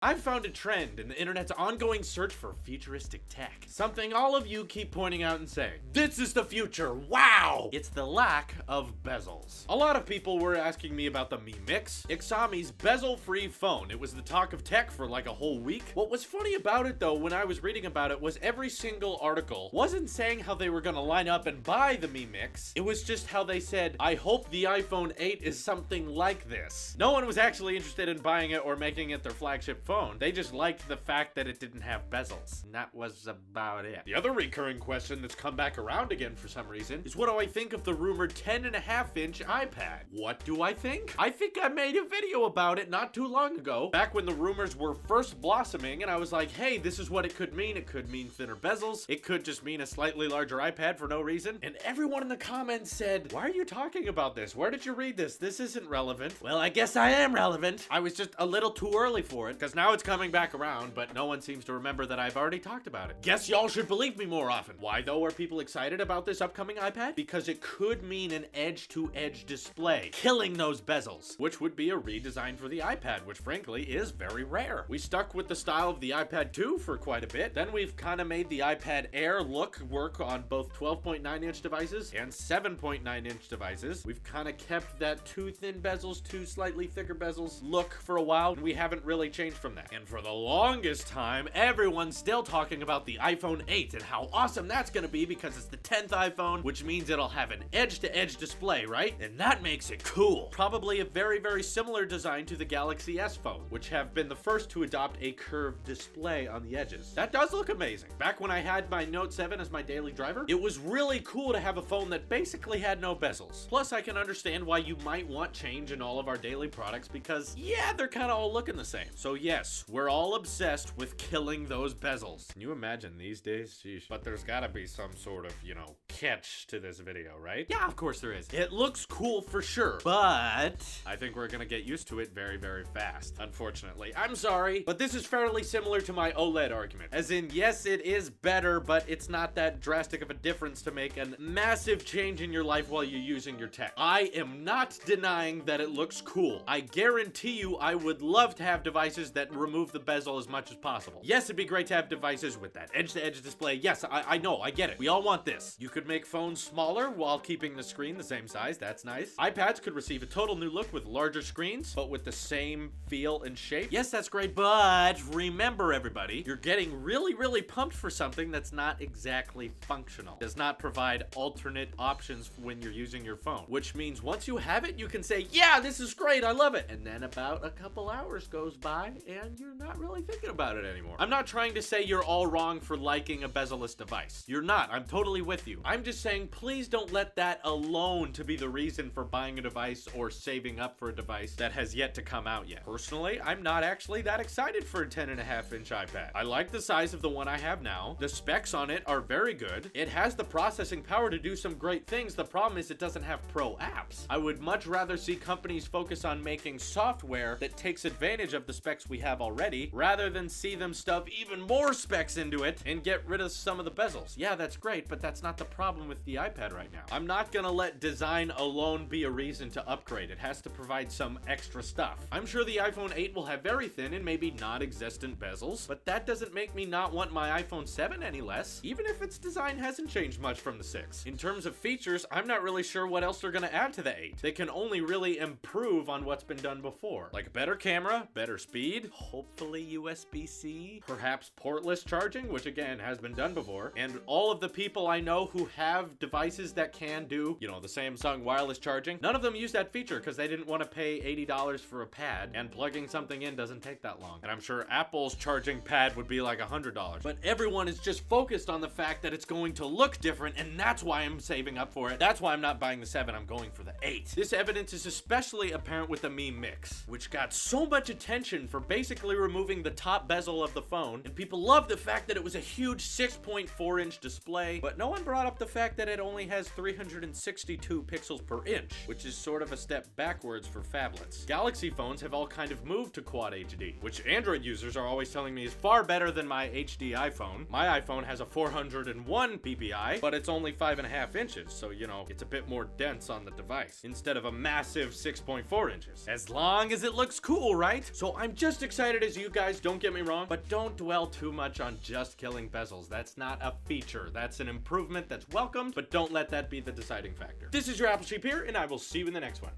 I've found a trend in the internet's ongoing search for futuristic tech. Something all of you keep pointing out and saying, this is the future, wow! It's the lack of bezels. A lot of people were asking me about the Mi Mix, Xiaomi's bezel-free phone. It was the talk of tech for like a whole week. What was funny about it though, when I was reading about it, was every single article wasn't saying how they were gonna line up and buy the Mi Mix. It was just how they said, I hope the iPhone 8 is something like this. No one was actually interested in buying it or making it their flagship phone. They just liked the fact that it didn't have bezels. And that was about it. The other recurring question that's come back around again for some reason is, what do I think of the rumored 10.5-inch iPad? What do I think? I think I made a video about it not too long ago, back when the rumors were first blossoming, and I was like, hey, this is what it could mean. It could mean thinner bezels. It could just mean a slightly larger iPad for no reason. And everyone in the comments said, why are you talking about this? Where did you read this? This isn't relevant. Well, I guess I am relevant. I was just a little too early for it, because now it's coming back around, but no one seems to remember that I've already talked about it. Guess y'all should believe me more often. Why though are people excited about this upcoming iPad? Because it could mean an edge-to-edge display, killing those bezels, which would be a redesign for the iPad, which frankly is very rare. We stuck with the style of the iPad 2 for quite a bit. Then we've kind of made the iPad Air work on both 12.9-inch devices and 7.9-inch devices. We've kind of kept that two thin bezels, two slightly thicker bezels look for a while, and we haven't really changed from that. And for the longest time, everyone's still talking about the iPhone 8 and how awesome that's gonna be because it's the 10th iPhone, which means it'll have an edge-to-edge display, right? And that makes it cool. Probably a very, very similar design to the Galaxy S phone, which have been the first to adopt a curved display on the edges. That does look amazing. Back when I had my Note 7 as my daily driver, it was really cool to have a phone that basically had no bezels. Plus, I can understand why you might want change in all of our daily products because, yeah, they're kind of all looking the same. So yes, we're all obsessed with killing those bezels. Can you imagine these days? Sheesh. But there's gotta be some sort of, catch to this video, right? Yeah, of course there is. It looks cool for sure, but I think we're gonna get used to it very, very fast, unfortunately. I'm sorry, but this is fairly similar to my OLED argument. As in, yes, it is better, but it's not that drastic of a difference to make a massive change in your life while you're using your tech. I am not denying that it looks cool. I guarantee you I would love to have devices that remove the bezel as much as possible. Yes, it'd be great to have devices with that edge-to-edge display. Yes, I know, I get it. We all want this. You could make phones smaller while keeping the screen the same size. That's nice. iPads could receive a total new look with larger screens, but with the same feel and shape. Yes, that's great, but remember everybody, you're getting really, really pumped for something that's not exactly functional. Does not provide alternate options when you're using your phone, which means once you have it, you can say, yeah, this is great, I love it. And then about a couple hours goes by and you're not really thinking about it anymore. I'm not trying to say you're all wrong for liking a bezel-less device. You're not. I'm totally with you. I'm just saying, please don't let that alone to be the reason for buying a device or saving up for a device that has yet to come out yet. Personally, I'm not actually that excited for a 10.5-inch iPad. I like the size of the one I have now. The specs on it are very good. It has the processing power to do some great things. The problem is it doesn't have pro apps. I would much rather see companies focus on making software that takes advantage of the specs we have already, rather than see them stuff even more specs into it and get rid of some of the bezels. Yeah, that's great, but that's not the problem with the iPad right now. I'm not gonna let design alone be a reason to upgrade. It has to provide some extra stuff. I'm sure the iPhone 8 will have very thin and maybe non-existent bezels, but that doesn't make me not want my iPhone 7 any less, even if its design hasn't changed much from the 6. In terms of features, I'm not really sure what else they're gonna add to the 8. They can only really improve on what's been done before, like a better camera, better speed, hopefully USB-C, perhaps portless charging, which again has been done before. And all of the people I know who have devices that can do, the Samsung wireless charging, none of them use that feature because they didn't want to pay $80 for a pad, and plugging something in doesn't take that long. And I'm sure Apple's charging pad would be like $100. But everyone is just focused on the fact that it's going to look different, and that's why I'm saving up for it. That's why I'm not buying the 7, I'm going for the 8. This evidence is especially apparent with the Mi Mix, which got so much attention for basically removing the top bezel of the phone, and people love the fact that it was a huge 6.4-inch display, but no one brought up the fact that it only has 362 pixels per inch, which is sort of a step backwards for phablets. Galaxy phones have all kind of moved to Quad HD, which Android users are always telling me is far better than my HD iPhone. My iPhone has a 401 ppi, but it's only 5.5 inches, so it's a bit more dense on the device, instead of a massive 6.4 inches. As long as it looks cool, right? So I'm just excited as you guys, don't get me wrong, but don't dwell too much on just killing bezels. That's not a feature. That's an improvement that's welcomed, but don't let that be the deciding factor. This is your Apple Sheep here, and I will see you in the next one.